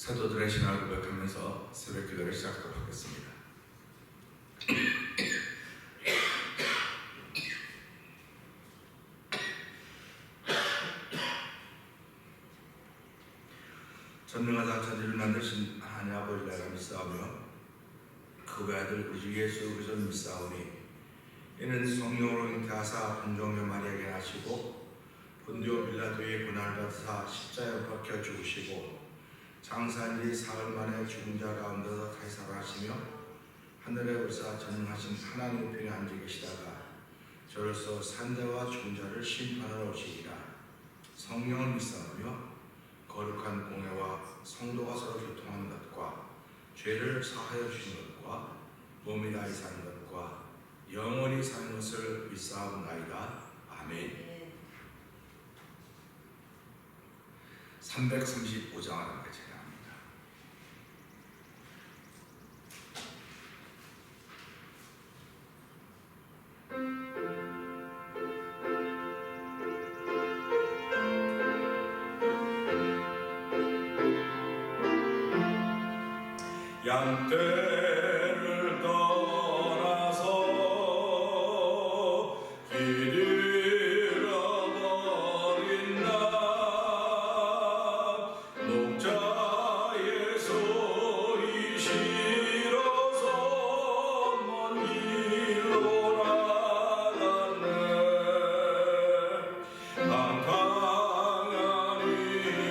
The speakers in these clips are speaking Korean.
사도들의 신앙을 고백하면서 새벽 기도를 시작하도록 하겠습니다. 전능하사 천지를 만드신 하나님 아버지를 믿사오며 그 외아들 우리 주 예수 그리스도를 믿사오니 이는 성령으로 잉태하사 본종의 마리아에게 나시고 본디오 빌라도의 고난을 받으사 십자가에 박혀 죽으시고 장사한 지 사흘 만에 죽은 자 가운데서 다시 살아나시며 하늘에 오르사 전능하신 하나님의 편에 앉아 계시다가 저로서 산자와 죽은 자를 심판하러 오시리라. 성령을 믿사오며 거룩한 공회와 성도가 서로 교통하는 것과 죄를 사하여 주시는 것과 몸이 다시 사는 것과 영원히 사는 것을 믿사옵나이다. 아멘. 335장을 함께 찬양합니다. 양떼를 떠나서 길 잃어버린 날 목자의 소리 싫어서 먼 길로 나갔네. 깜깜한 이 몸은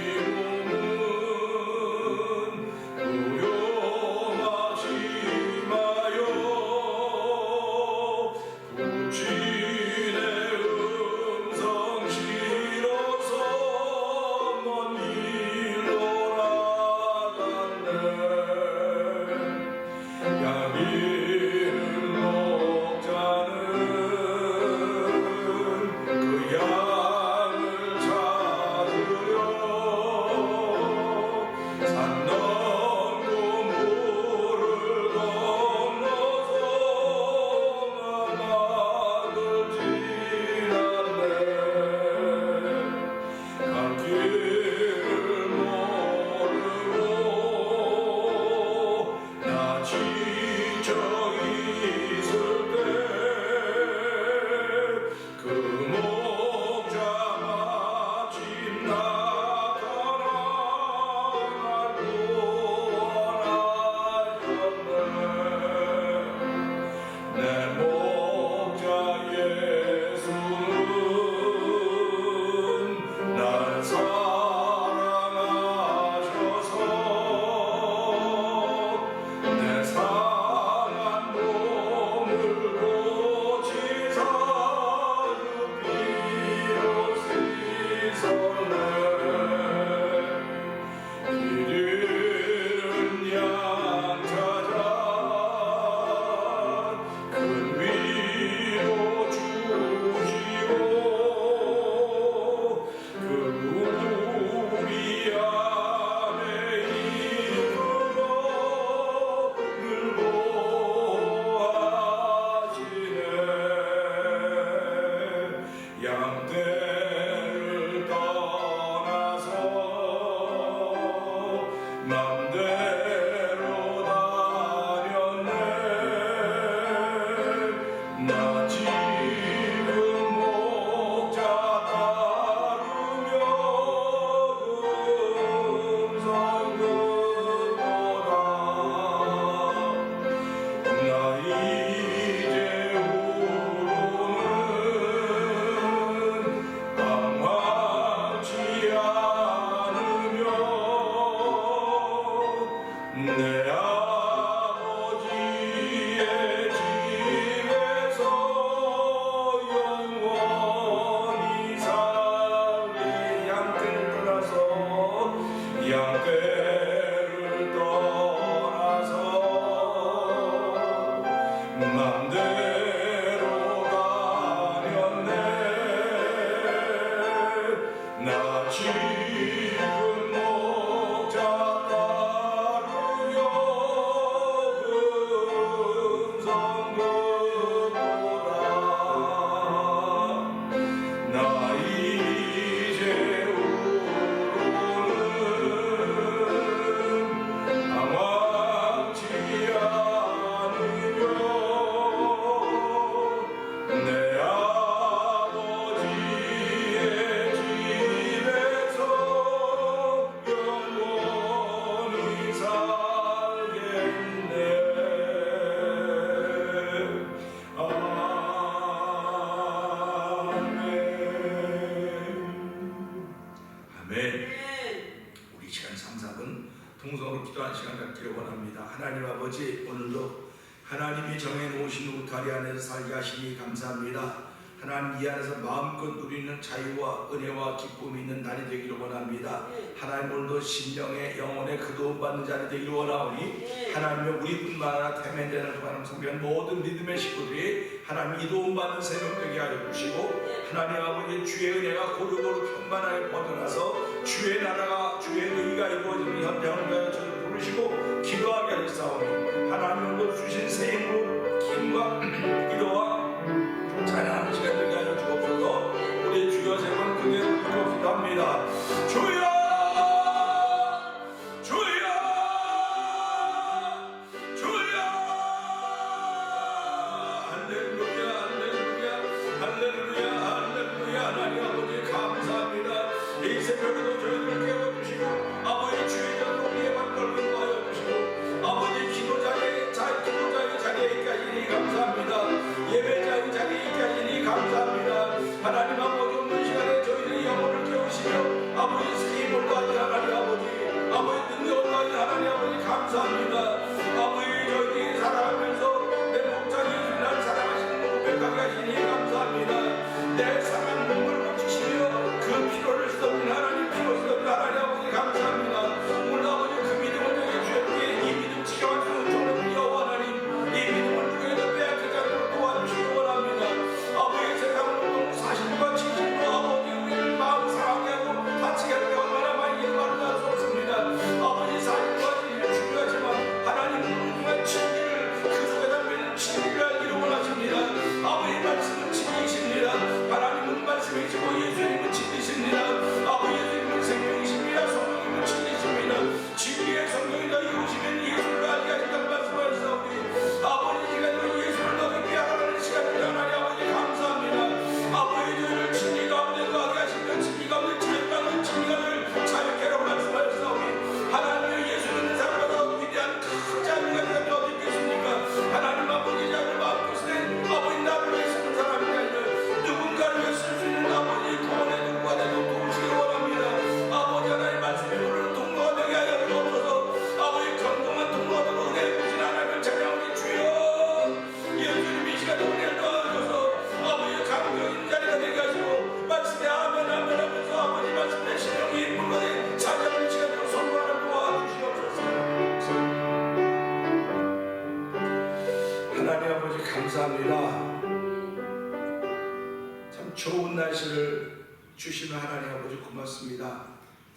지금 목자 따르며 통성으로 기도하는 시간 갖기를 원합니다. 하나님 아버지, 오늘도 하나님이 정해놓으신 울타리 안에서 살게 하시니 감사합니다. 하나님 이 안에서 마음껏 누리는 자유와 은혜와 기쁨이 있는 날이 되기를 원합니다. 하나님 오늘도 심령의 영혼의 그 도움받는 자리 되기를 원하오니 하나님의 우리뿐만 아니라 태면대를 통하는 성경 모든 믿음의 식구들이 하나님 이 도움받는 새벽 되게 하여 주시고 하나님 아버지 주의 은혜가 고루고루 평만하게 뻗어나서 주의 나라가 주의 의가 이루어지는 현장을 위하여 저를 부르시고 기도하게 하셨사오니 하나님 오늘도 주신 새 힘으로 힘과 기도와 찬양하는 시간 되게 하여 주옵소서. 우리 주여 세 번 크게 부르고 기도합니다. 주여 주여 주여 할렐루야 할렐루야 할렐루야 할렐루야. 하나님 아버지 감사합니다. 이 새벽에도 저희를 깨워주시고 아버지 주의 전통에 발걸음을 하여 주시고 아버지 기도자의 자리에 있게 하시니 감사합니다. 예배자의 자리에 있게 하시니 감사합니다. 하나님 아버지 오늘 시간에 저희들의 영혼을 깨우시며 아버지 스님을 도와주신 하나님 아버지 능력을 도와주신 하나님 아버지 감사합니다. 아버지 저희들이 살아가면서 내 목자 예수를 날 사랑하시는 걸 고백하게 하시니 감사합니다. 내 상한 몸을 고치시며 그 피로를 쏟는 하나님 피로 쏟는 하나님 아버지 감사합니다. 오늘 아버지 그 믿음을 통해 주셨기에 이 믿음 지켜갈 수 있는 저는 여호와 하나님 이 믿음을 누구에도 빼앗기지 않도록 도와주시기 원합니다. 아버지 세상으로 사실과 진실로 아버지 우리를 마음 상하게 하고 다치게 할 때 얼마나 많이 말을 할 수 없습니다. 아버지 사실과 진실이 중요하지만 하나님은 우리가 진리를 그 속에 담겨있는 진리를 알기를 원하십니다. 아버지 말씀은 진리이십니다. 하나님은 말씀이시고 예수님은 진리십니다. 아버지 예수님은 생명이십니다. 성령님은 진리십니다. 진리의 성령이다 이루시면 예수를 알게 하신다는 말씀을 하시오니 아버지 시간으로 예수를 더 깊이 알아가는 시간입니다. 하나님 아버지 감사합니다. 아버지 저희를 진리 가운데 거하게 하시며 진리 가운데 자유가는 진리 가운데 자유케 하라고 말씀하셨사오니 하나님의 예수 믿는 사람보다 위대한 큰 자유가 있다면 어디 있겠습니까? 하나님 아버지 자유를 마음껏 아버지 나를 위해 쓰는 사람이 아니라 누군가를 위해 쓸 수 있는 아버지 구원의 누구가 되고 도우시기 원합니다. 아버지 하나님 말씀이 오늘 통로가 되게 하여 주옵소서. 아버지 건강한 통로가 되고 은혜를 보신 하나님을 찬양하니 주여 예수님 이 시간에 은혜를 도와주셔서 아버지 감격 있는 자리가 되게 하시고 말씀에 아멘 아멘 하면서 아버지 말씀에 신령이 물건에 찬양하는 시간으로 선포하는 도와주시옵소서. 하나님 아버지 감사합니다. 참 좋은 날씨를 주시는 하나님 아버지 고맙습니다.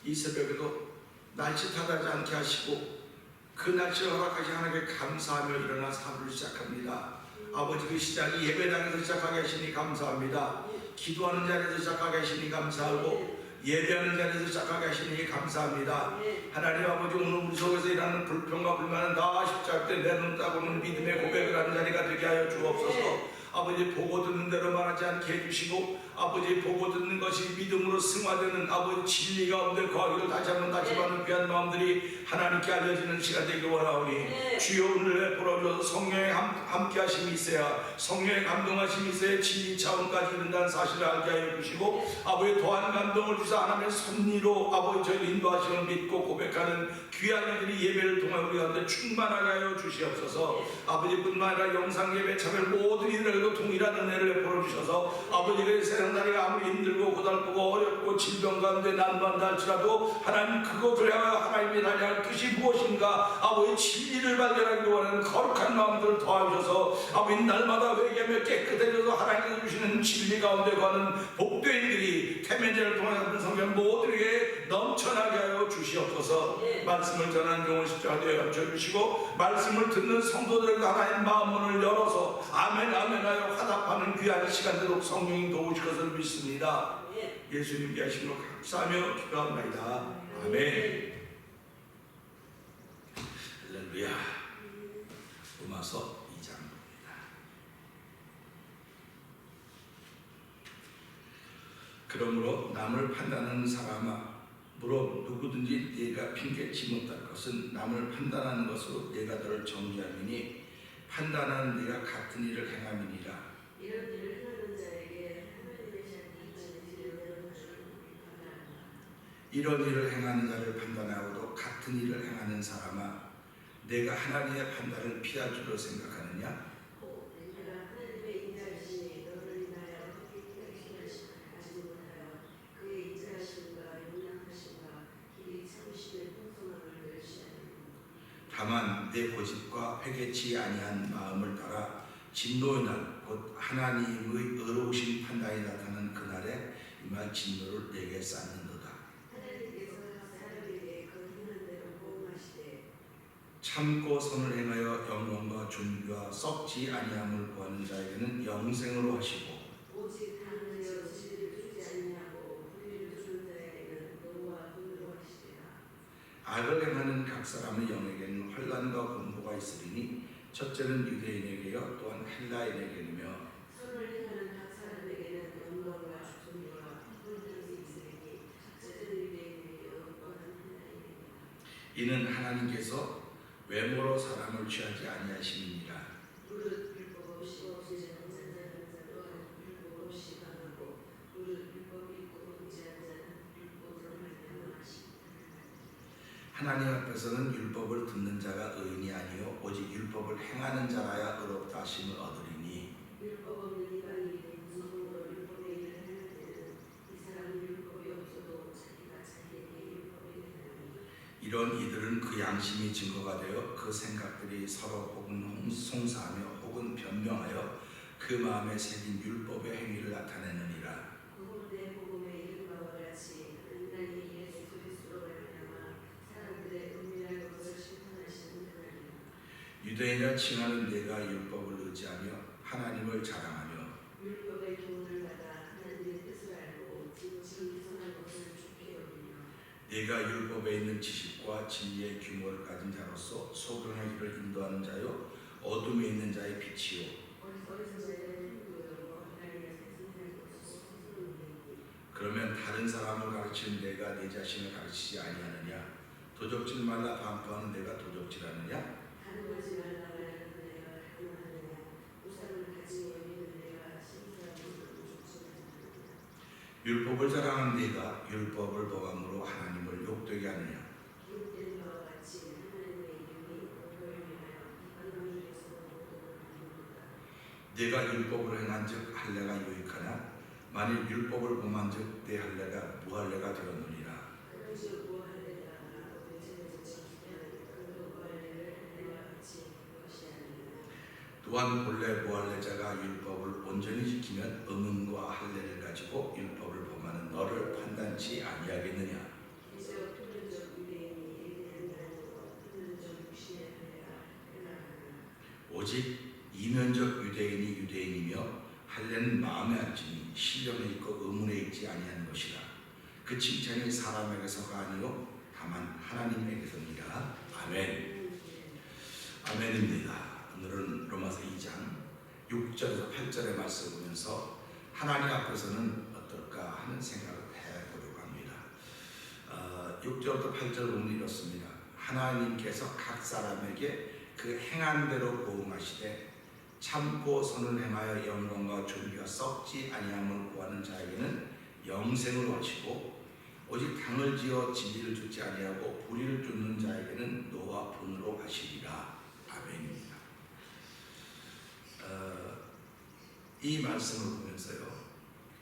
이 새벽에도 날씨 탓하지 않게 하시고 그 날씨를 허락하신 하나님께 감사하며 일어나 하루를 시작합니다. 아버지 그 시작이 예배당에서 시작하게 하시니 감사합니다. 기도하는 자리에서 시작하게 하시니 감사하고 예배하는 자리에서 시작하게 하시니 감사합니다. 하나님 아버지 오늘 우리 속에서 일하는 불평과 불만은 다 십자가 때 내놓는다고는 믿음의 고백을 하는 자리가 되게 하여 주옵소서. 아버지 보고 듣는 대로 말하지 않게 해주시고 아버지 보고 듣는 것이 믿음으로 승화되는 아버지 진리 가운데 거하기를 다시 한번 다짐하는 귀한 마음들이 하나님께 알려지는 시간 되길 원하오니 주여 오늘 풀어줘서 성령의 함께 하심이 있어야 성령의 감동하심이 있어야 진리 차원까지 이른다는 사실을 알게 하여 주시고 아버지 더한 감동을 주사 하나님의 섭리로 아버지 저희를 인도하심을 믿고 고백하는 귀한 이들이 예배를 통해 우리 가운데 충만하게 하여 주시옵소서. 아버지뿐만 아니라 영상 예배 참여를 모든 이들에게도 동일한 은혜를 베풀어 주셔서 아버지의 세상살이가 아무리 힘들고 고달프고 어렵고 질병 가운데 난무한다 할지라도 하나님 그것을 향하여 하나님이 달려갈 뜻이 무엇인가 아버지 진리를 발견하기 원하는 거룩한 마음들을 더하셔서 아버지 날마다 회개하며 깨끗해져서 하나님께서 주시는 진리 가운데 가는 복되인들이 태면제를 통해 성경 모두에게 넘쳐나게 하여 주시옵소서. 말씀을 전하는 영혼 십자가 되어 주시고 말씀을 듣는 성도들에게 하나님 마음문을 열어서 아멘 아멘 하여 화답하는 귀한 시간 되도록 성령이 도우실 것을 믿습니다. 예수님께 하심으로 감사하며 기도합니다. 아멘. 할렐루야. 로마서 2장입니다. 그러므로 남을 판단하는 사람아 무릇 누구든지 네가 핑계치 못할 것은 남을 판단하는 것으로 네가 너를 정죄함이니 판단하는 네가 같은 일을 행함이니라. 이런 일을 하는 자에게 하나님의 자녀들이 지혜로운 줄을 판단한다. 이런 일을 행하는 자를 판단하고도 같은 일을 행하는 사람아, 내가 하나님의 판단을 피할 줄로 생각하느냐? 내가 하나님의 인자하심이 너를 인하여 어떻게 기다리시나 알지 못하여 그의 인자하심과 용납하심과 길이 참으심의 풍성함을 멸시하니. 다만 내 고집과 회개치 아니한 마음을 따라 진노의 날, 곧 하나님의 의로우신 판단이 나타나는 그날에 임할 진노를 내게 쌓는도다. 하나님께서 사람에게 그 행한 대로 보응하시되 참고 선을 행하여 영광과 존귀와 썩지 아니함을 구하는 자에게는 영생으로 하시고, 오직 당하여 진리를 주지 아니하고 불의를 주는 자에게는 노와 분노로 하시리라. 악을 행하는 각 사람의 영에게는 환난과 공고가 있으리니 첫째는 유대인에게요 또한 헬라인에게며 선을 행하는 각 사람에게는 영광과 존귀와 분노가 있으리니 첫째는 유대인에게요 또한 헬라인에게라. 이는 하나님께서 외모로 사람을 취하지 아니하심이니라. 무릇 율법 없이 범죄하는 자는 또한 율법 없이 강하고 무릇 율법이 있고 범죄한 자는 율법으로 말미암아 하시니라. 하나님 앞에서는 율법을 듣는 자가 의인이 아니요 오직 율법을 행하는 자라야 의롭다 하심을 얻으리니, 율법 없는 이방인이 무성으로 율법의 일을 행할 때는 이 사람은 율법이 없어도 자기가 자기에게 율법이 되나니. 이런 이들은 그 양심이 증거가 되어 그 생각들이 서로 혹은 송사하며 혹은 변명하여 그 마음에 새긴 율법의 행위를 나타내느니라. 그때 복음의 이른 바와 같이 하나님이 예수 그리스도로 말미암아 사람들의 은밀한 것을 심판하시는 하나님. 유대인이라 칭하는 내가 율법을 의지하며 하나님을 자랑하며 율법의 교훈을 받아 하나님의 뜻을 알고 지금 선한 것을 좋게 여기며 내가 율법에 있는 지식과 진리의 규모를 가진 자로서 소경의 길을 인도하는 자요 어둠에 있는 자의 빛이요 어리석은 자들의 행동으로 하나님의 세상을 스스로 그러면 다른 사람을 가르치는 내가 내 자신을 가르치지 아니하느냐? 도적질 말라 반포하는 내가 도적질하느냐? 가늠하지 말라 말하는 내가 가늠하느냐. 우상을 가지고 여기는 내가 신사하는 족속하느냐. 율법을 자랑하는 내가 율법을 범함으로 하나님을 욕되게 하느냐? 기록된 바와 같이 하나님의 이름이 너를 위하여 이방인 중에서 모독을 받는도다. 내가 율법을 행한즉 할례가 유익하나? 만일 율법을 범한즉 내 할례가 무할례가 되었느니라. 그런즉 무할례가 어디서든지 지키면 그도 무할례를 할례와 같이 그것이 아니라. 또한 본래 무할례자가 율법을 온전히 지키면 의문과 할례를 가지고 율법을 범하는 너를 판단치 아니하겠느냐? 이제 표면적 유대인이 예대한다고 표면적 육신의 할례가 할례하나. 오직 이면적 유대인이 유대인이며 할례는 마음에 앉으니 신령에 있고 의문에 있지 아니하는 것이라. 그 칭찬이 사람에게서가 아니요 다만 하나님에게서니라. 아멘. 아멘입니다. 오늘은 로마서 2장 6절에서 8절의 말씀을 보면서 하나님 앞에서는 어떨까 하는 생각을 해보려고 합니다. 6절부터 8절 보면 이렇습니다. 하나님께서 각 사람에게 그 행한 대로 보응하시되 참고 선을 행하여 영광과 존귀가 썩지 아니함을 구하는 자에게는 영생으로 하시고 오직 당을 지어 진리를 쫓지 아니하고 불의를 쫓는 자에게는 노와 분으로 하시리라. 아멘입니다. 이 말씀을 보면서요,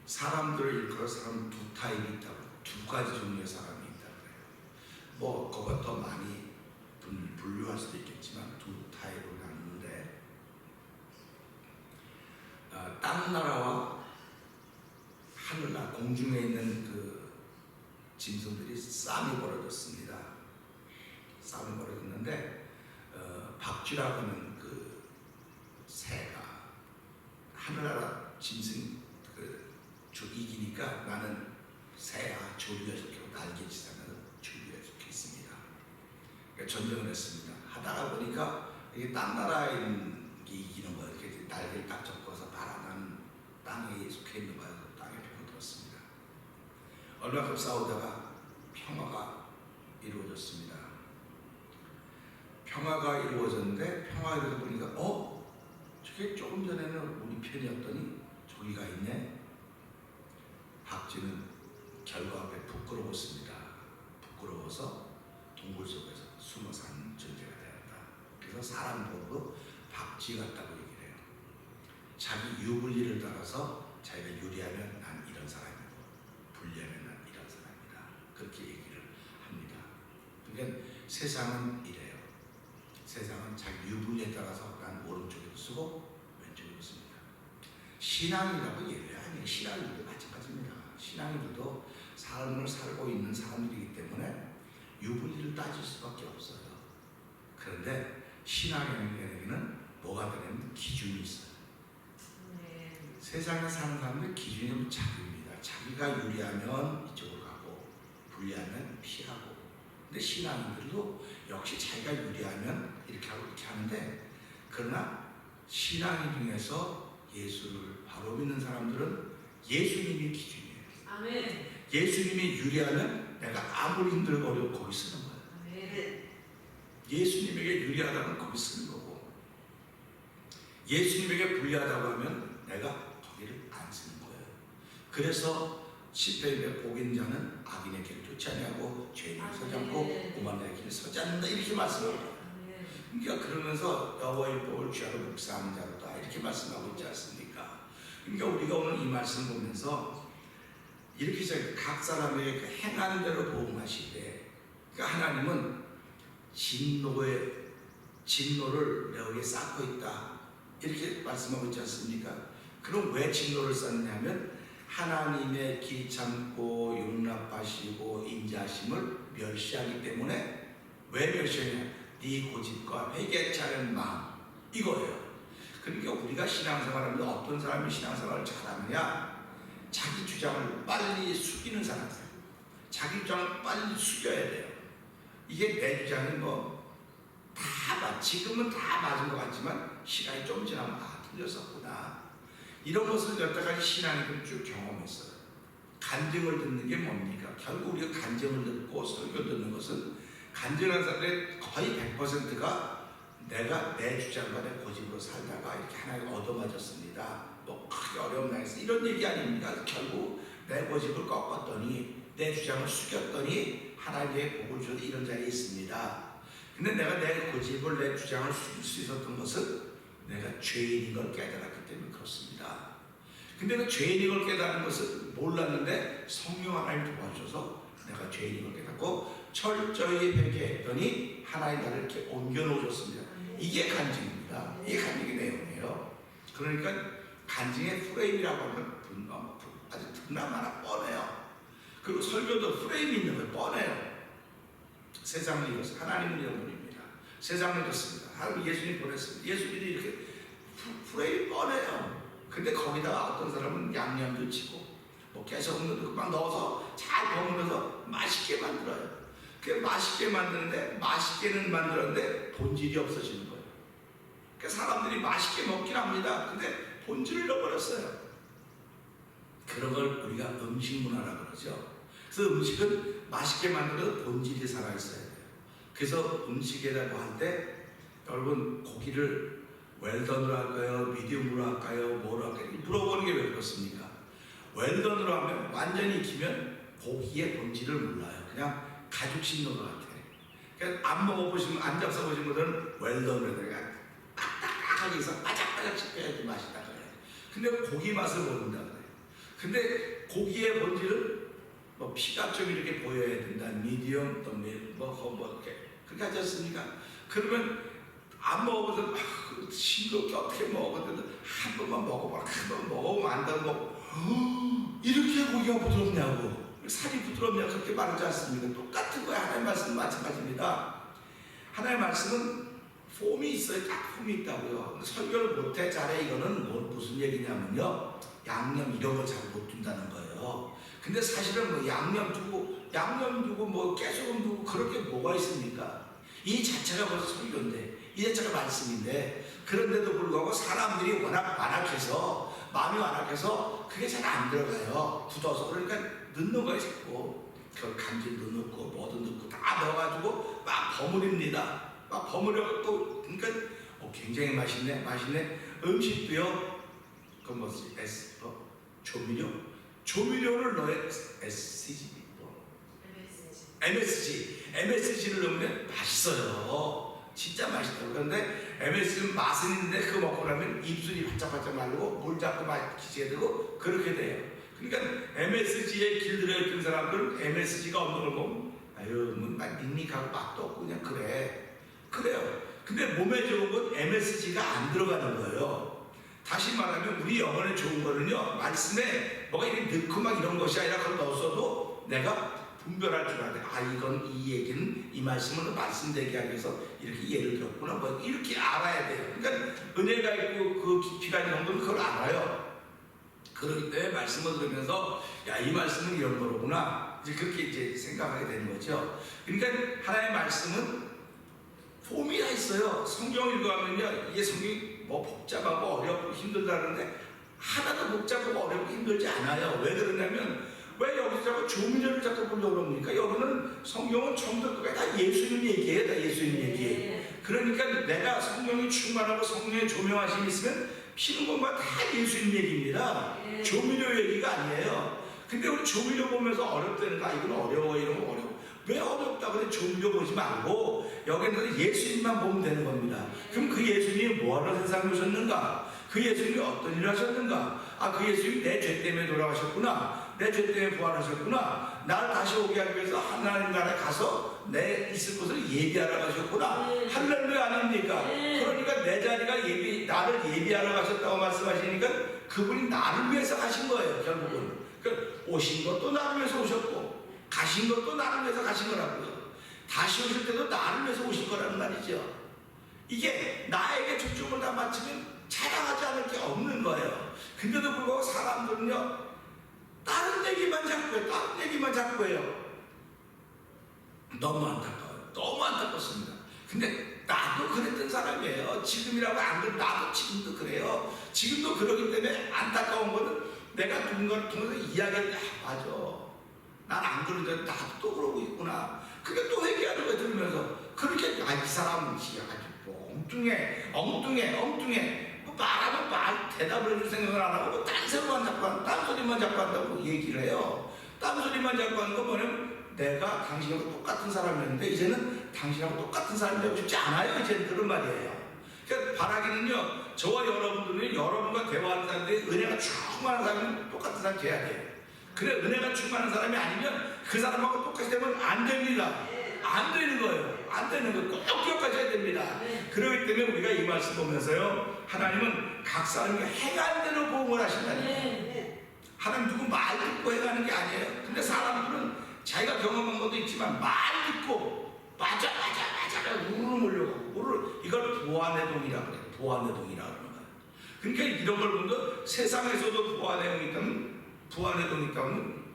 사람들을 일컬어 사람 두 타입이 있다고, 두 가지 종류의 사람이 있다고 해요. 뭐 그보다 더 많이 분류할 수도 있겠지만 두 타입으로 나누는데, 땅나라와 하늘나라 공중에 있는 그 짐승들이 싸움이 벌어졌습니다. 싸움이 벌어졌는데 박쥐라고 하는 그 새가 하늘나라 짐승 이기니까 나는 새야 조류에 속해 날개짓하면 조류에 속했습니다. 그러니까 전쟁을 했습니다. 하다가 보니까 이게 땅나라에 있는 게 이기는 거예요. 이렇게 날개를 딱 접고서 바라나는 땅에 속해 있는 거예요. 땅에 편들었습니다. 얼마큼 싸우다가 평화가 이루어졌습니다. 평화가 이루어졌는데 평화가 이루어져 보니까 저게 조금 전에는 우리 편이었더니 저기가 있네. 박쥐는 결과 앞에 부끄러웠습니다. 멀어서 동굴 속에서 숨어 사는 존재가 되었다. 그래서 사람 보고 박쥐 같다고 얘기를 해요. 자기 유불리를 따라서 자기가 유리하면 난 이런 사람이고 불리하면 난 이런 사람이다. 그렇게 얘기를 합니다. 그러니까 세상은 이래요. 세상은 자기 유불리에 따라서 난 오른쪽에도 쓰고 왼쪽에도 씁니다. 신앙이라고 예외 아니에요. 신앙인들도 마찬가지입니다. 신앙인들도 삶을 살고 있는 사람들이기 때문에 유불리를 따질 수밖에 없어요. 그런데 신앙에는 뭐가 되냐면 기준이 있어요. 세상에 사는 사람들 기준이 자기입니다. 자기가 유리하면 이쪽으로 가고 불리하면 피하고. 근데 신앙인들도 역시 자기가 유리하면 이렇게 하고 이렇게 하는데, 그러나 신앙인 중에서 예수를 바로 믿는 사람들은 예수님이 기준이에요. 아멘. 예수님이 유리하면 내가 아무리 힘들고 어려워 거기 쓰는 거예요. 아멘. 예수님에게 유리하다면 거기 쓰는 거고, 예수님에게 불리하다고 하면 내가 거기를 안 쓰는 거예요. 그래서 시편에 복인 자는 악인의 길을 쫓지 아니하고 죄인을 서지 않고 오만의 길을 서지 않는다, 이렇게 말씀합니다. 그러니까 그러면서 여호와의 법을 귀하로 묵상하는 자로다, 이렇게 말씀하고 있지 않습니까? 그러니까 우리가 오늘 이 말씀 보면서 이렇게 시작해요. 각 사람에게 그 행하는 대로 보응하시되, 그러니까 하나님은 진노를 너에게 쌓고 있다, 이렇게 말씀하고 있지 않습니까? 그럼 왜 진노를 쌓느냐면 하나님의 귀찮고 용납하시고 인자하심을 멸시하기 때문에. 왜 멸시하냐? 네 고집과 회개치 않은 마음, 이거예요. 그러니까 우리가 신앙생활하면서 어떤 사람이 신앙생활을 잘하느냐? 자기 주장을 빨리 숙이는 사람이에요. 자기 주장을 빨리 숙여야 돼요. 이게 내 주장이 지금은 다 맞은 것 같지만 시간이 좀 지나면 틀렸었구나, 이런 것을 여태까지 신앙인들은 쭉 경험했어요. 간증을 듣는 게 뭡니까? 결국 우리가 간증을 듣고 설교 듣는 것은, 간증한 사람들의 거의 100%가 내가 내 주장과 내 고집으로 살다가 이렇게 하나님 얻어맞았습니다, 크게 어려움 당했어, 이런 얘기 아닙니까? 결국 내 고집을 꺾었더니, 내 주장을 숙였더니 하나님의 복을 주셔서 이런 자리에 있습니다. 근데 내가 내 고집을, 내 주장을 숙일 수 있었던 것은 내가 죄인인 걸 깨달았기 때문에 그렇습니다. 근데 그 죄인인 걸 깨달은 것을 몰랐는데 성령 하나님 도와주셔서 내가 죄인인 걸 깨닫고 철저히 회개했더니 하나님 나를 이렇게 옮겨놓으셨습니다. 이게 간증입니다. 이게 간증의 내용이에요. 그러니까 간증의 프레임이라고 하면 아주 드라마나 뻔해요. 그리고 설교도 프레임이 있는 거 뻔해요. 세상을 이뤘어요. 하나님은 이런 분입니다. 세상을 이뤘습니다. 하나님 예수님 보냈습니다. 예수님이 이렇게 프레임이 뻔해요. 근데 거기다가 어떤 사람은 양념도 치고 깨소금도 막 넣어서 잘 버무려서 맛있게 만들어요. 그 맛있게 만드는데, 맛있게는 만들었는데 본질이 없어지는 거예요. 그러니까 사람들이 맛있게 먹긴 합니다. 근데 본질을 잃어버렸어요. 그런 걸 우리가 음식 문화라고 그러죠. 그래서 음식은 맛있게 만들어도 본질이 살아있어야 돼요. 그래서 음식이라고 할 때 여러분 고기를 웰던으로 할까요? 미디움으로 할까요? 뭐로 할까요? 물어보는 게 왜 그렇습니까? 웰던으로 하면 완전히 익히면 고기의 본질을 몰라요. 그냥 가죽 씹는 것 같아요. 그러니까 안 먹어보시면, 안 잡숴보신 분들은 웰던으로 해서 딱딱하게 해서 바짝바짝 씹혀야지 맛있다 그래요. 근데 고기 맛을 모른다 그래요. 근데 고기의 본질은 피가 좀 이렇게 보여야 된다. 미디엄, 또 이렇게 그렇게 하지 않습니까? 그러면 안 먹어보면 싱겁게 어떻게 먹어보든 한 번만 먹어봐라. 한 번 먹어보면 안다고 이렇게 고기가 부드럽냐고, 살이 부드럽냐, 그렇게 말하지 않습니까? 똑같은 거야. 하나님의 말씀은 마찬가지입니다. 하나님의 말씀은 폼이 있어요. 딱 폼이 있다고요. 설교를 못해 잘해, 이거는 무슨 얘기냐면요, 양념 이런 걸 잘 못 둔다는 거예요. 근데 사실은 양념 두고 깨소금 두고 그럴 게 뭐가 있습니까? 이 자체가 벌써 설교인데, 이 자체가 말씀인데, 그런데도 불구하고 사람들이 워낙 완악해서, 마음이 완악해서 그게 잘 안 들어가요. 굳어서. 그러니까 넣는 거예요. 자꾸 그 간질도 넣고 뭐도 넣고 다 넣어가지고 막 버무립니다. 막 버무려 또, 그러니까 굉장히 맛있네. 음식도요. 조미료를 넣어야 SCG, MSG를 넣으면 맛있어요. 진짜 맛있다고. 그런데 MSG는 맛은 있는데 그거 먹고 나면 입술이 바짝바짝 마르고 물 잡고 마시게 되고 그렇게 돼요. 그러니까 MSG에 길들여 있던 사람들은 MSG가 없는 걸 보면 아유 막 닉닉하고 맛도 없고 그냥 그래요. 근데 몸에 좋은 건 MSG가 안 들어가는 거예요. 다시 말하면 우리 영혼에 좋은 거는요, 말씀에 뭐가 이렇게 넣고 막 이런 것이 아니라 그걸 넣었어도 내가 분별할 줄 알아야 돼. 아, 이건 이 얘기는 이 말씀을 말씀되게 하기 위해서 이렇게 예를 들었구나. 뭐 이렇게 알아야 돼요. 그러니까 은혜가 있고 그 깊이가 있는 정도는 그걸 알아요. 그렇기 때문에 말씀을 들으면서 야, 이 말씀은 이런 거로구나. 이제 그렇게 이제 생각하게 되는 거죠. 그러니까 하나님의 말씀은 폼이 다 있어요. 성경 읽어가면요, 이게 성경이 뭐 복잡하고 어렵고 힘들다는데 하나도 복잡하고 어렵고 힘들지 않아요. 왜 그러냐면 왜 여기서 자꾸 조미료를 자꾸 보려고 그럽니까? 여기는 성경은 처음부터 끝까지 다 예수님 얘기예요. 다 예수님 얘기. 그러니까 내가 성경이 충만하고 성령의 조명하심이 있으면 피는 것만 다 예수님 얘기입니다. 조미료 얘기가 아니에요. 근데 우리 조미료 보면서 어렵다니까 이건 어려워 이런 거 어려워. 왜 어렵다 그래? 조미료 보지 말고 여기는 예수님만 보면 되는 겁니다. 그럼 그 예수님이 뭐하러 세상에 오셨는가? 그 예수님이 어떤 일을 하셨는가? 아, 그 예수님이 내 죄 때문에 돌아가셨구나. 내 죄 때문에 부활하셨구나. 나를 다시 오게 하기 위해서 하나님 나라에 가서 내 있을 곳을 예비하러 가셨구나. 할렐루야 아닙니까? 그러니까 내 자리가 나를 예비하러 가셨다고 말씀하시니까 그분이 나를 위해서 가신 거예요. 결국은. 그러니까 오신 것도 나를 위해서 오셨고 가신 것도 나를 위해서 가신 거라고요. 다시 오실 때도 나를 위해서 오신 거라는 말이죠. 이게 나에게 초점을 다 맞추면 자랑하지 않을 게 없는 거예요. 근데도 불구하고 사람들은요, 다른 얘기만 자꾸 해요. 다른 얘기만 자꾸 해요. 너무 안타까워요. 너무 안타깝습니다. 근데 나도 그랬던 사람이에요. 지금이라고 안 그래도 나도 지금도 그래요. 지금도 그러기 때문에 안타까운 거는 내가 누군가를 통해서 이야기할 때 맞아. 난 안 그러는데 나도 또 그러고 있구나. 그게 또 회개하는 거 들으면서 그렇게 이 사람은 아주 엉뚱해. 뭐 말하면 대답을 해줄 생각을 안 하고 뭐 딴소리만 자꾸 한다고 얘기를 해요. 딴소리만 자꾸 하는 거 뭐냐면 내가 당신하고 똑같은 사람이었는데 이제는 당신하고 똑같은 사람이 되고 싶지 않아요. 이제는 그런 말이에요. 그러니까 바라기는요, 저와 여러분들은 여러분과 대화하는 사람들이 은혜가 충만한 사람은 똑같은 사람이 돼야 돼요. 그래, 은혜가 충만한 사람이 아니면 그 사람하고 똑같이 되면 안 됩니다. 안 되는 거예요. 안 되는 거 꼭 기억하셔야 됩니다. 그렇기 때문에 우리가 이 말씀 보면서요, 하나님은 각 사람이 행한 대로 보응을 하신다니까요. 하나님 누구 말 듣고 행하는 게 아니에요. 근데 사람들은 자기가 경험한 것도 있지만 말 듣고 맞아 우르르 몰려가고 이걸 보완해동이라고 그래요. 보완해동이라고 하는 거예요. 그러니까 이런 걸 보면 세상에서도 보완해동이 있다면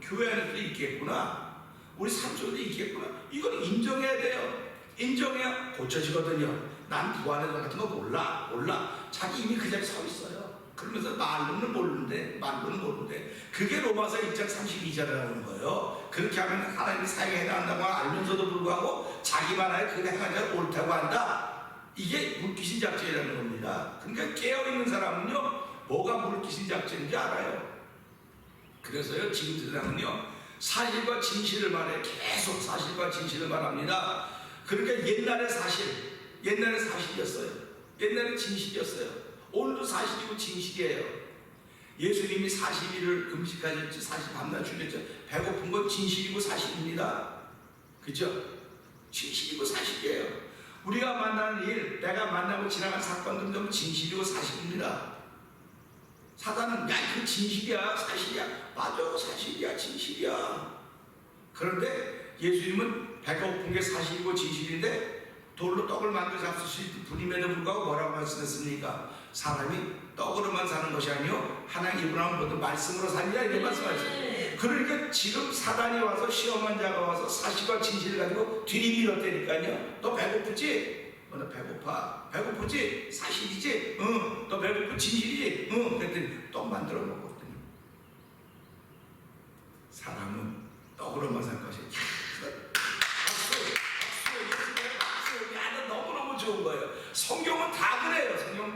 교회 안에도 있겠구나. 우리 삶 속에도 있겠구나. 이걸 인정해야 돼요. 인정해야 고쳐지거든요. 난 보완해동 같은 거 몰라. 자기 이미 그 자리에 서 있어요. 그러면서 말로는 모르는데 그게 로마서 1장 32절에 나오는 거예요. 그렇게 하면 하나님이 사용해야 한다고 알면서도 불구하고 자기만 하여 그게 행하자 옳다고 한다. 이게 물귀신 작전이라는 겁니다. 그러니까 깨어있는 사람은요, 뭐가 물귀신 작전인지 알아요. 그래서요, 지금 세상은요, 사실과 진실을 말해. 계속 사실과 진실을 말합니다. 그러니까 옛날의 사실이었어요. 옛날에 진실이었어요. 오늘도 사실이고 진실이에요. 예수님이 40일을 금식하셨죠. 40 밤낮 줄였죠. 배고픈 건 진실이고 사실입니다. 그죠? 진실이고 사실이에요. 우리가 만나는 일, 내가 만나고 지나간 사건들 좀 진실이고 사실입니다. 사단은 야, 그 진실이야, 사실이야. 맞아, 사실이야, 진실이야. 그런데 예수님은 배고픈 게 사실이고 진실인데 돌로 떡을 만들어 잡수실 분임에도 불구하고 뭐라고 말씀했습니까? 사람이 떡으로만 사는 것이 아니요 하나님 입으로만 모든 말씀으로 살리라 이렇게 말씀하셨어요. 그러니까 지금 사단이 와서 시험한 자가 와서 사실과 진실을 가지고 들이밀었다니까요. 너 배고프지? 너 배고파. 배고프지? 사실이지? 응. 너 배고프 진실이지? 응. 그랬더니 떡 만들어 먹었더니 사람은 떡으로만 살 것이. 좋은 거예요. 성경은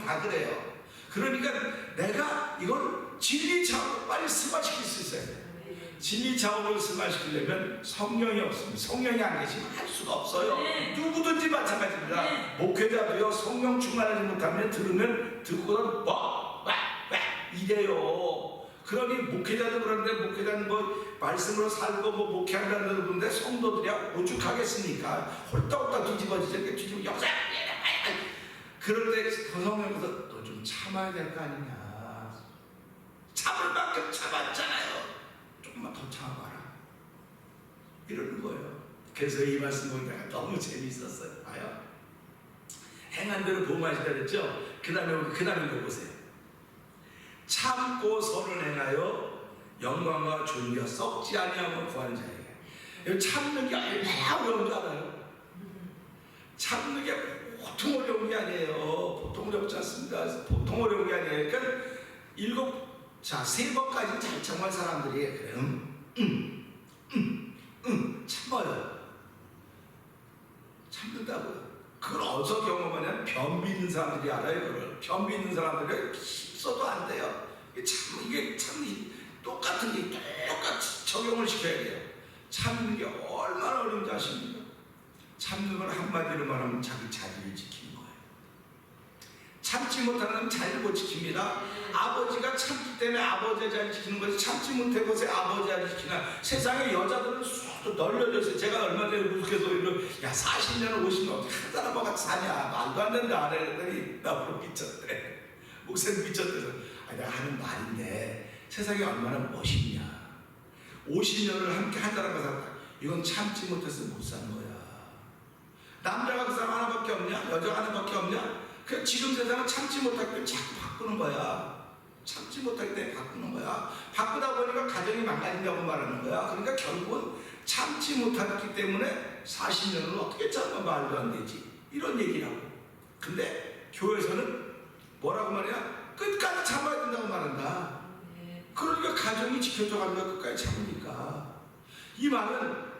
다 그래요. 그러니까 내가 이걸 진리처럼 빨리 승화시킬 수 있어요. 진리 자원을 승화시키려면 성령이 없습니다. 성령이 안 계시면 할 수가 없어요. 네. 누구든지 마찬가지입니다. 네. 목회자도요, 성령 충만하지 못하면 들으면 듣고는 이래요. 그러니 목회자도 그런데 목회자는 뭐 말씀으로 살고 뭐 목회한다는 그런데 성도들이야 오죽하겠습니까? 홀딱홀딱 뒤집어 역사 그런데 그 성령께서 너 좀 참아야 될 거 아니냐. 참을 만큼 참았잖아요. 조금만 더 참아봐라. 이러는 거예요. 그래서 이 말씀 보니까 너무 재미있었어요. 봐요. 행한 대로 복음하시다 그랬죠? 그 다음에 뭐 보세요. 참고 선을 행하여 영광과 존귀가 썩지 아니하고 구하는 자에게. 참는 게 얼마나 어려운 줄 알아요? 참는 게 보통 어려운 게 아니에요. 보통 어렵지 않습니다. 보통 어려운 게 아니에요. 그러니까 세 번까지 잘 참을 사람들이 그래 참아요. 참는다고요. 그걸 어디서 경험하냐면 변비 있는 사람들이 알아요. 그걸 변비 있는 사람들이 힘써도 안 돼요. 이게 참 똑같은 게 똑같이 적용을 시켜야 돼요. 참는 게 얼마나 어려운지 아십니까? 참는 걸 한마디로 말하면 자기 자리를 지키는 거예요. 참지 못하는 자리를 못 지킵니다. 아버지가 참기 때문에 아버지의 자리를 지키는 거지 참지 못해 보세요. 아버지 자리를 지키나. 세상에 여자들은 쑥 널려져 있어요. 제가 얼마 전에 우스갯소리로 야 40년 50년 어떻게 한 사람하고 같이 사냐 말도 안 된다 안 해. 그랬더니 나보고 미쳤대. 목사님 미쳤대서 내가 하는 말인데 세상에 얼마나 멋있냐. 50년을 함께 한 사람과 살았다. 이건 참지 못해서 못 사는 거야. 남자가 그 사람 하나밖에 없냐? 여자가 하나밖에 없냐? 그 지금 세상은 참지 못하기 때문에 자꾸 바꾸는 거야. 참지 못하기 때문에 바꾸는 거야. 바꾸다 보니까 가정이 망가진다고 말하는 거야. 그러니까 결국은 참지 못하기 때문에 40년을 어떻게 참아 말도 안 되지. 이런 얘기라고. 근데 교회에서는 뭐라고 말이야? 끝까지 참아야 된다고 말한다. 그러니까 가정이 지켜져 가니까 끝까지 참으니까. 이 말은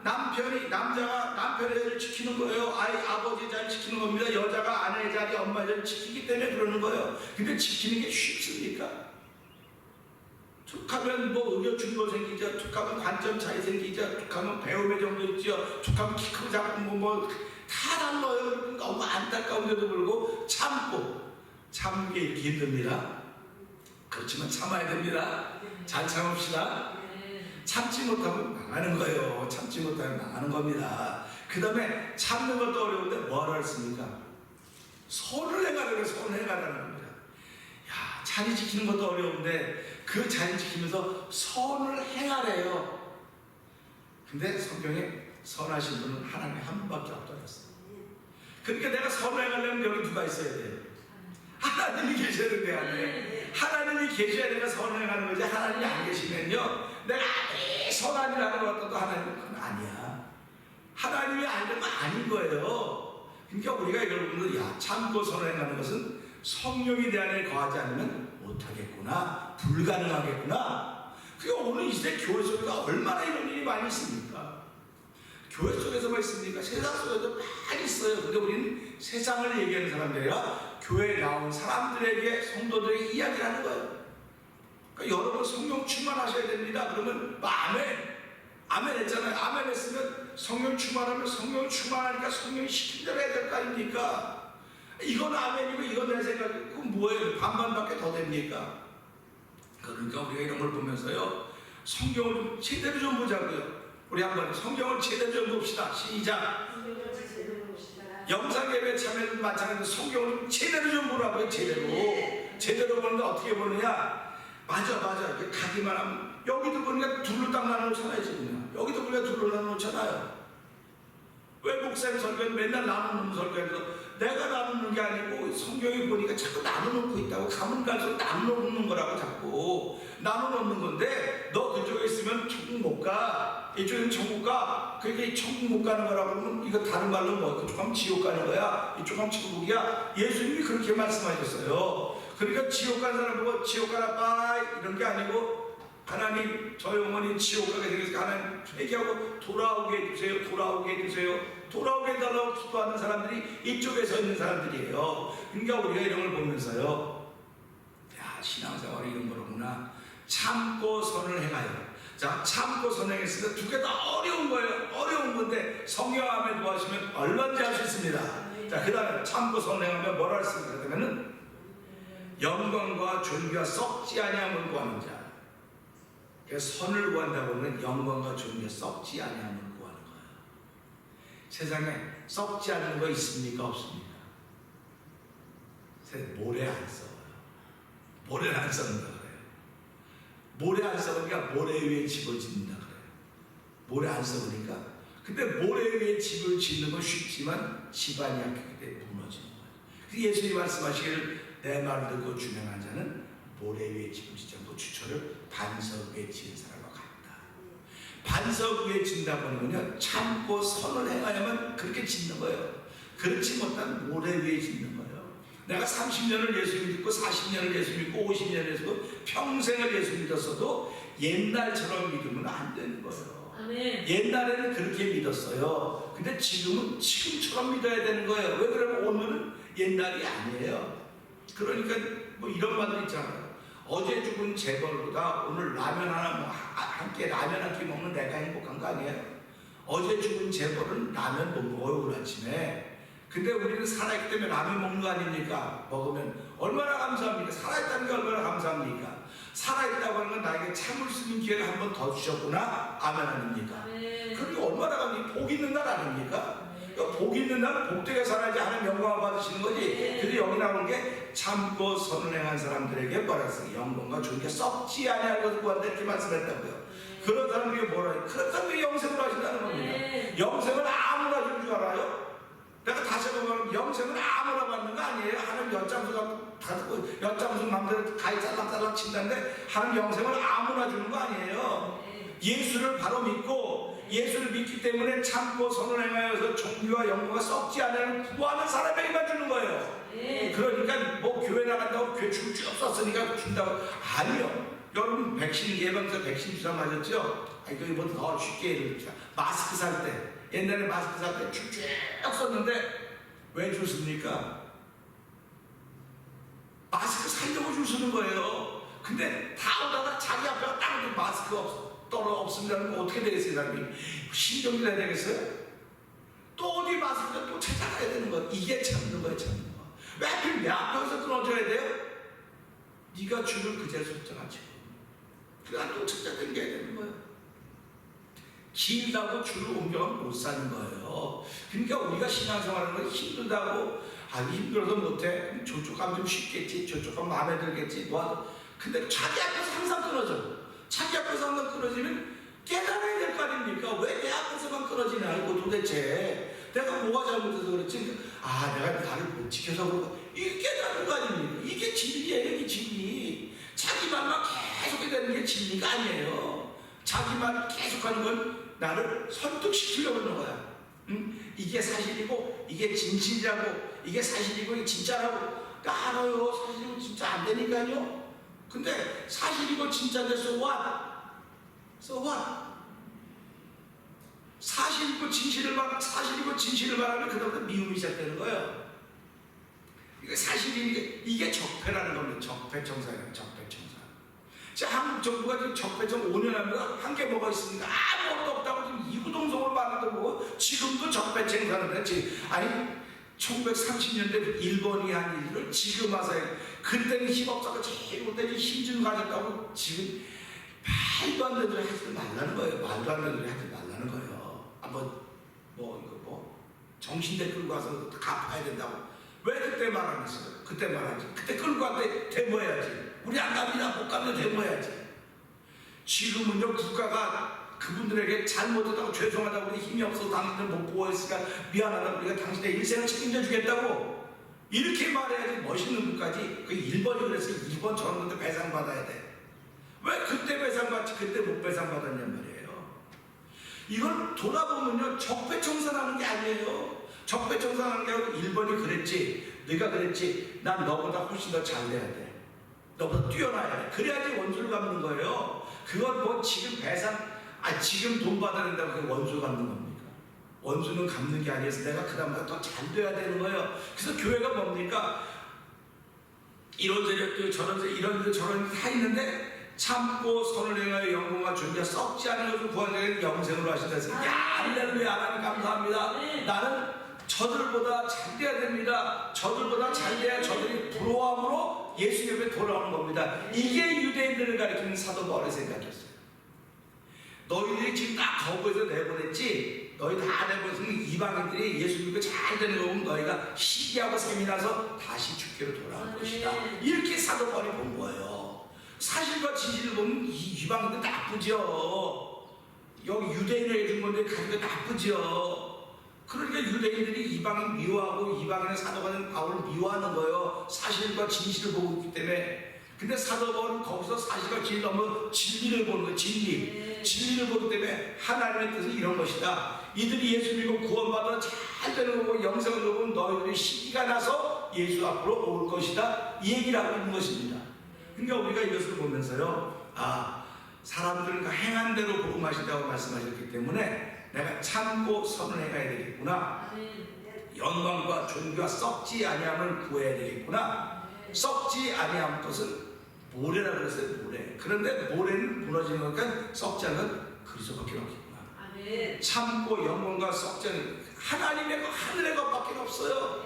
남자가 남편의 자리를 지키는 거예요. 아버지의 자리를 지키는 겁니다. 여자가 아내의 자리, 엄마의 자리를 지키기 때문에 그러는 거예요. 근데 지키는 게 쉽습니까? 툭하면 뭐 의견충돌 생기죠. 툭하면 관점 차이 생기죠. 툭하면 배움의 정도 있죠. 툭하면 키 크고 작고 다 달라요. 너무 안타까운데도 불구하고 참는 게 이렇게 힘듭니다. 그렇지만 참아야 됩니다. 잘 참읍시다. 참지 못하면 망하는 거예요. 참지 못하면 망하는 겁니다. 그 다음에 참는 것도 어려운데 뭐하러 했습니까? 선을 행하라고 선을 행하라는 겁니다. 야, 자리 지키는 것도 어려운데 그 자리 지키면서 선을 행하래요. 근데 성경에 선하신 분은 하나님 한 분밖에 없더랬어요. 그러니까 내가 선을 행하려면 여기 누가 있어야 돼요? 하나님이 계셔야 되는 게 아니에요. 하나님이 계셔야 내가 선을 행하는 거지. 하나님이 안 계시면요 내가 아무리 선한 일을 하는 것 같아도 하나님은 그건 아니야. 하나님이 아니면 아닌 거예요. 그러니까 우리가 이걸 보면 야 참고 선을 행하는 것은 성령이 내 안에 거하지 않으면 못하겠구나. 불가능하겠구나. 그러니까 오늘 이 시대 교회 속에서 얼마나 이런 일이 많이 있습니까? 교회 속에서만 있습니까? 세상 속에도 많이 있어요. 근데 우리는 세상을 얘기하는 사람들이 아니라 교회에 나온 사람들에게 성도들에게 이야기를 하는 거예요. 그러니까 여러분 성령 충만하셔야 됩니다. 그러면 아멘 했잖아요. 아멘 했으면 성령 충만하면 성령 충만하니까 성령이 시킨 대로 해야 될 거 아닙니까? 이건 아멘이고 이건 내 생각이고 그건 뭐예요? 반반밖에 더 됩니까? 그러니까 우리가 이런 걸 보면서요 성경을 좀 제대로 좀 보자고요. 우리 한번 성경을 제대로 좀 봅시다. 시작. 영상예배 참여는 마찬가지로 성경을 좀 제대로 좀 보라고요. 제대로 보는데 어떻게 보느냐? 맞아. 이렇게 가기만 하면 여기도 보니까 둘로 딱 나눠놓잖아요. 지금 여기도 보니까 둘로 나눠놓잖아요. 왜 목사님 설교는 맨날 나눠놓는 설교해서 내가 나누는 게 아니고 성경에 보니까 자꾸 나눠놓고 있다고. 가면 갈수록 나눠놓는 거라고 자꾸 나눠놓는 건데 너 그쪽에 있으면 천국 못 가. 이쪽에는 천국 가. 그게 천국 못 가는 거라고 하면 이거 다른 말로 뭐 그쪽 가면 지옥 가는 거야. 이쪽 가면 천국이야. 예수님이 그렇게 말씀하셨어요. 그러니까 지옥 가는 사람 보고 지옥 가라 빠이 이런 게 아니고 하나님 저 영혼이 지옥 가게 되겠어요. 하나님 회개하고 돌아오게 해주세요. 돌아오게 해달라고 기도하는 사람들이 이쪽에 서 있는 사람들이에요. 그러니까 우리가 이런 걸 보면서요 야 신앙생활이 이런 거로구나. 참고 선을 행하여. 자, 참고 선행했을 때 두 개 다 어려운 거예요. 어려운 건데 성령 안에 도와주시면 얼마든지 할 수 있습니다. 자, 그 다음에 참고 선행하면 뭘 할 수 있을까? 그러면은 영광과 존귀와 썩지 아니함을 구하는 자. 그래서 선을 구한다고 하면 영광과 존귀와 썩지 아니함을 구하는 거예요. 세상에 썩지 않는 거 있습니까? 없습니까? 모래 안 썩어요. 모래는 안 썩는다 그래요. 모래 안 썩으니까 모래 위에 집을 짓는다 그래요. 모래 안 썩으니까. 근데 모래 위에 집을 짓는 건 쉽지만 집안이 약하기 때문에 무너지는 거예요. 그래서 예수님이 말씀하시기를 내 말을 듣고 준행한 자는 모래 위에 집을 짓지 않고 주처를 반석 위에 지은 사람과 같다. 반석 위에 짓는다고 하면요, 참고 선을 행하야만 그렇게 짓는 거예요. 그렇지 못한 모래 위에 짓는 거예요. 내가 30년을 예수 믿고 40년을 예수 믿고 50년을 예수 믿고 평생을 예수 믿었어도 옛날처럼 믿으면 안 되는 거예요. 아멘. 옛날에는 그렇게 믿었어요. 근데 지금은 지금처럼 믿어야 되는 거예요. 왜 그러면 오늘은 옛날이 아니에요. 그러니까 뭐 이런 말도 있잖아요. 어제 죽은 재벌보다 오늘 라면 하나 함께 라면 한 끼 먹는 내가 행복한 거 아니에요? 어제 죽은 재벌은 라면 못 먹어요, 오늘 아침에. 근데 우리는 살아있기 때문에 라면 먹는 거 아닙니까? 먹으면 얼마나 감사합니까? 살아있다는 게 얼마나 감사합니까? 살아있다고 하는 건 나에게 참을 수 있는 기회를 한 번 더 주셨구나. 아멘 아닙니까? 그게 얼마나 감사합니까? 복 있는 날 아닙니까? 복 있는 날 복되게 살아야지 하는 영광을 받으시는 거지. 그래서 여기 나오는 게 참고 선을 행한 사람들에게 뭐라서 영광과 존귀가 썩지 아니할 것을 구한다 이렇게 말씀했다고요. 그런 사람들이 뭐라 해요? 그런 사람들이 영생을 하신다는 겁니다. 영생을 아무나 줄 줄 알아요? 내가 다시 한번 영생은 아무나 받는 거 아니에요. 하나님 엿장수가 다 듣고 엿장수 맘대로 가위 잘락잘락 친다는데 하나님 영생을 아무나 주는 거 아니에요. 예수를 바로 믿고 예수를 믿기 때문에 참고 선을 행하여서 존귀와 영광과 썩지 않는 구하는 사람에게만 주는 거예요. 그러니까 뭐 교회 나간다고 교회 줄 줄 없었으니까 준다고. 아니요. 여러분 백신 예방서 백신 주사 맞았죠? 이거 뭐 더 쉽게 예를 들자. 마스크 살 때 옛날에 마스크 살 때 쭉쭉 썼는데 왜 줄 씁니까? 마스크 살려고 줄 쓰는 거예요. 근데 다 오다가 자기 앞에 딱 마스크 없습니다. 그러면 어떻게 되겠어요, 사람이? 신경질 내야 되겠어요? 또 어디 마스크를 또 찾아가야 되는 거예요. 이게 참는 거예요, 참는 거. 왜 하필 내 앞에서 끊어줘야 돼요? 네가 줄을 그제서 줬잖아, 지금. 그러니까 또 찾아 당겨야 되는 거예요. 길다고 줄을 옮겨가면 못 사는 거예요. 그러니까 우리가 신앙생활하는 건 힘들다고 힘들어서 못해. 저쪽 가면 좀 쉽겠지, 저쪽 가면 마음에 들겠지, 뭐. 근데 자기 앞에서 항상 끊어져. 자기 앞에서 항상 끊어지면 깨달아야 될 거 아닙니까? 왜 내 앞에서만 끊어지냐, 이거 도대체. 내가 뭐가 잘못해서 그렇지? 내가 나를 못 지켜서 그런가. 이게 깨달은 거 아닙니까? 이게 진리예요, 이게 진리. 자기 말만 계속해야 되는 게 진리가 아니에요. 자기 말 계속하는 건 나를 설득시키려고 하는 거야. 이게 사실이고 이게 진실이라고, 이게 사실이고 이게 진짜라고. 알아요. 사실이고 진짜 안 되니까요. 근데 사실이고 진짜인데 so what? So what? 사실이고 진실을 말하면 그다음부터 미움이 시작되는 거예요. 이게 사실이 이게 적폐라는 겁니다. 적폐청산이에요. 적폐청산. 자, 한국 정부가 지금 적폐청 5년 하면 한 게 뭐가 있습니까? 아무것도 없다고 지금 이구동성으로 만들고 지금도 적폐청산을 했지. 아니 1930년대 일본이 한 일을 지금 와서 그때는 힘없다고 제일 못되지 힘좀 가졌다고 지금 말도 안 되는 소리 하지 말라는 거예요. 말도 안 되는 소리 하지 말라는 거예요. 정신대 끌고 와서 갚아야 된다고. 왜 그때 말 안 했어요? 그때 말하지. 그때 끌고 왔는데 데모해야지. 우리 안 갑니다. 못 가면 데모해야지. 지금은요, 국가가 그분들에게 잘못했다고 죄송하다고 우리 힘이 없어서 당신들 못 보호했으니까 미안하다고 우리가 당신의 일생을 책임져 주겠다고 이렇게 말해야지 멋있는 분까지. 그 일본이 그랬어요. 일본 저런 것도 배상받아야 돼. 왜 그때 배상받지 그때 못 배상받았냔 말이에요. 이걸 돌아보면요, 적폐청산하는 게 아니에요. 적폐청산하는 게 아니고 일본이 그랬지, 네가 그랬지, 난 너보다 훨씬 더 잘 돼야 돼, 너보다 뛰어나야 돼. 그래야지 원수를 갚는 거예요. 그건 뭐 지금 지금 돈 받아야 된다고 그 원수 갚는 겁니까? 원수는 갚는 게 아니어서 내가 그 다음부터 더 잘 돼야 되는 거예요. 그래서 교회가 뭡니까? 이런 세력도 저런 세력, 이런 데 저런 데 다 있는데 참고 선을 행하여 영광과 존귀가 썩지 않은 것을 구원자는 영생으로 하신다 해서 야 할렐루야 하나님 감사합니다. 나는 저들보다 잘 돼야 됩니다. 저들보다 잘 돼야 저들이 부러움으로 예수 옆에 돌아오는 겁니다. 이게 유대인들을 가리키는 사도 바울의 생각이었어요. 너희들이 지금 딱 거부해서 내보냈지, 너희 다 내보냈으면 이방인들이 예수 믿고 잘 되는 거 보면 너희가 시기하고 셈이 나서 다시 주께로 돌아올 것이다. 이렇게 사도 바울이 본 거예요. 사실과 진실을 보면 이 이방인들 나쁘죠. 여기 유대인을 해준 건데 가는 거 나쁘죠. 그러니까 유대인들이 이방인 미워하고 이방인의 사도가 된 바울을 미워하는 거예요. 사실과 진실을 보고 있기 때문에. 근데 사도 바울은 거기서 사실과 진실 넘어 진리를 보는 거예요. 진리를 보기 때문에 하나님의 뜻은 이런 것이다. 이들이 예수 믿고 구원받아 잘 되는 거고 영생을 보면 너희들이 시기가 나서 예수 앞으로 올 것이다. 이 얘기를 하고 있는 것입니다. 그러니까 우리가 이것을 보면서요, 사람들과 행한 대로 복음하신다고 말씀하셨기 때문에 내가 참고 선을 행해야 되겠구나. 영광과 존귀와 썩지 아니함을 구해야 되겠구나. 썩지 아니함 것은 모래라고 그랬어요. 모래. 그런데 모래는 무너지는 거니까 썩지 않은 그리스도밖에 없겠구나. 참고 영광과 썩지 않은 하나님의 것, 하늘의 것밖에 없어요.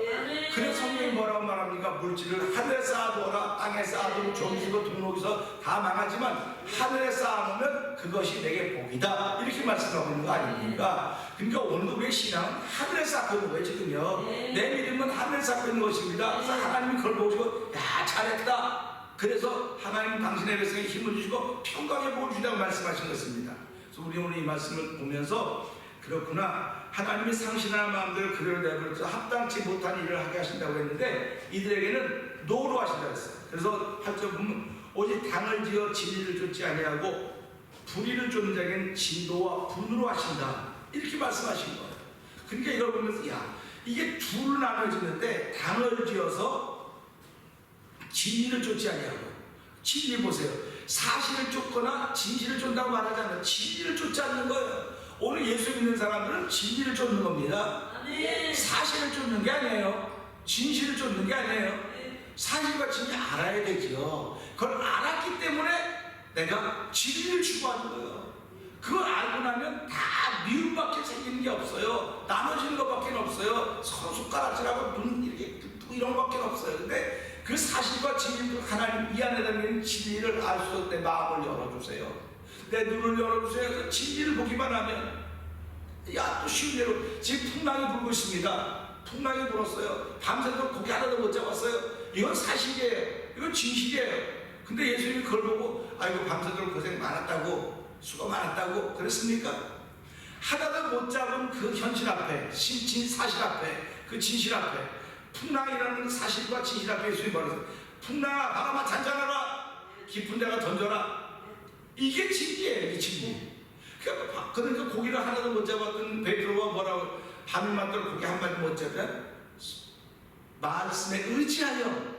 그래서 성경이 뭐라고 말합니까? 물질을 하늘에 쌓아두어라. 땅에 쌓아두면 종이고 등록에서 다 망하지만 하늘에 쌓아놓으면 그것이 내게 복이다. 이렇게 말씀하고 있는 거 아닙니까? 그러니까 오늘 우리의 신앙은 하늘에 쌓고 있는 거예요. 지금요. 내 믿음은 하늘에 쌓고 있는 것입니다. 그래서 하나님이 그걸 보시고 야 잘했다. 그래서 하나님 당신의 백성에 힘을 주시고 평강의 복을 주시다고 말씀하신 것입니다. 그래서 우리 오늘 이 말씀을 보면서 그렇구나. 하나님이 상신하는 마음대로 그대로 내버려서 합당치 못한 일을 하게 하신다고 했는데 이들에게는 노로 하신다고 했어요. 그래서 8절 보면 오직 당을 지어 진리를 쫓지 아니하고 불의를 쫓는 자에게는 진노와 분으로 하신다. 이렇게 말씀하신 거예요. 그러니까 이걸 보면서 야 이게 둘로 나눠지는데 당을 지어서 진리를 쫓지 아니하고 진리 보세요. 사실을 쫓거나 진실을 쫓는다고 말하지 않아요. 진리를 쫓지 않는 거예요. 오늘 예수 믿는 사람들은 진리를 쫓는 겁니다. 사실을 쫓는 게 아니에요. 진실을 쫓는 게 아니에요. 사실과 진리 알아야 되죠. 그걸 알았기 때문에 내가 진리를 추구하는 거예요. 그걸 알고 나면 다 미움밖에 생기는 게 없어요. 나눠지는 것밖에 없어요. 서로 손가락질하고 눈 이렇게 이런 것밖에 없어요. 근데 그 사실과 진리를 하나님 이 안에 담긴 진리를 알 수 있는 내 마음을 열어주세요. 내 눈을 열어주세요. 그래서 진리를 보기만 하면 야 또 쉬운 대로 지금 풍랑이 불고 있습니다. 풍랑이 불었어요. 밤새도록 고기 하나도 못 잡았어요. 이건 사실이에요. 이건 진실이에요. 근데 예수님이 그걸 보고 아이고 밤새도록 고생 많았다고 수고 많았다고 그랬습니까? 하나도 못 잡은 그 현실 앞에 사실 앞에 그 진실 앞에 풍랑이라는 사실과 진실 앞에 예수님이 말했어요. 풍랑아 바람아 잔잔하라 깊은 데가 던져라. 이게 진리예요. 이게 진리. 그러니까 고기를 하나도 못 잡았던 베드로가 뭐라고 밤이 맞도록 고기 한 마리 못 잡으면 말씀에 의지하여.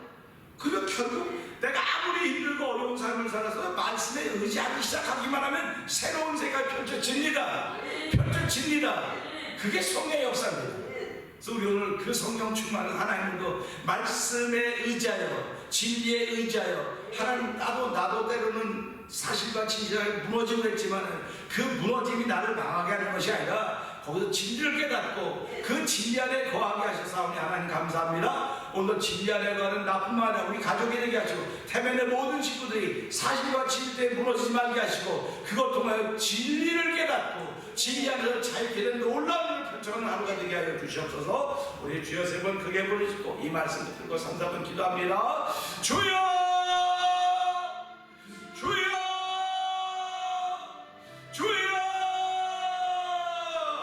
그리고 결국 내가 아무리 힘들고 어려운 삶을 살아서 말씀에 의지하기 시작하기만 하면 새로운 세계가 펼쳐집니다. 펼쳐집니다. 그게 성령의 역사입니다. 그래서 우리 오늘 그 성령 충만한 하나님도 말씀에 의지하여 진리에 의지하여 하나님 나도 때로는 사실과 진실하게 무너지고 했지만 그 무너짐이 나를 망하게 하는 것이 아니라 거기서 진리를 깨닫고 그 진리 안에 거하게 하셔서 하나님 감사합니다. 오늘도 진리 안에 거하는 나뿐만 아니라 우리 가족이 되게 하시고 태면의 모든 식구들이 사실과 진리에 무너지지 말게 하시고 그것 통하여 진리를 깨닫고 진리 안에서 자유케 되는 놀라운 일을 펼쳐가는 하루가 되게 하여 주시옵소서. 우리 주여 세 번 크게 부르시고 이 말씀을 들고 3, 4번 기도합니다. 주여 주여 주여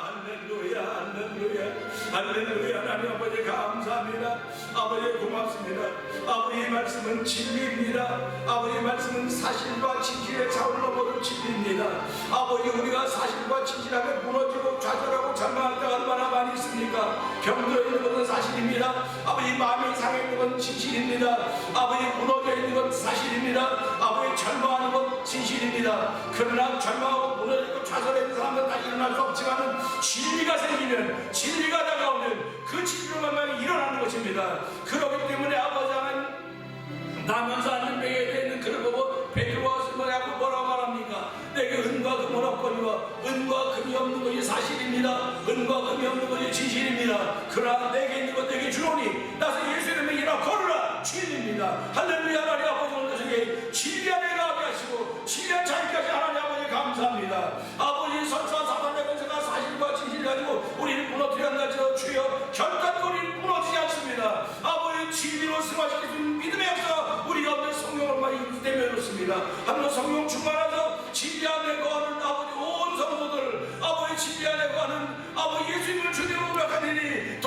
할렐루야 할렐루야 할렐루야. 하나님 아버지 감사합니다. 아버지 고맙습니다. 아버지의 말씀은 진리입니다. 아버지의 말씀은 사실과 진실의 차원을 넘어선 진리입니다. 아버지 우리가 사실과 진실하게 무너지고 좌절하고 절망할 때가 얼마나 많이 있습니까? 병들어 있는 것은 사실입니다. 아버지 마음이 상해 있는 건 진실입니다. 아버지 무너져 있는 건 사실입니다. 아버지 절망하는 건 진실입니다. 그러나 절망하고 무너지고 좌절해 있는 사람은 다 일어날 수 없지만 진리가 생기면 진리가 다가오면 그 진리로만 일어나는 것입니다. 그렇기 때문에 아버지 하나님 나면서 앉는 배에 있는 그를 보고 베드로와 스모야 없는 것이 사실입니다. 은과 금이 없는 것이 진실입니다. 그러나 내게 있는 것 내게 주노니 나서 예수 이름에 일어나 걸으라 주님입니다. 할렐루야. 하나님 아버지 오늘 저에게 진리한 애가 하게 하시고 진리한 자기까지 하나님 아버지 감사합니다. 아버지 선사 사단의 권세가 사실과 진실을 가지고 우리를 무너뜨려 한다지로 주여 결단코 우리를 무너지지 않습니다. 아버지 진리로 승화시킬 수 있는 믿음의 역사 우리가 없는 성령을 많이 내면놓습니다. 하나님 성령 충만하서 진리 안에 거하는 아버지 온 성도들 아버지 진리 안에 거하는 아버지 예수님을 주님으로 고백하니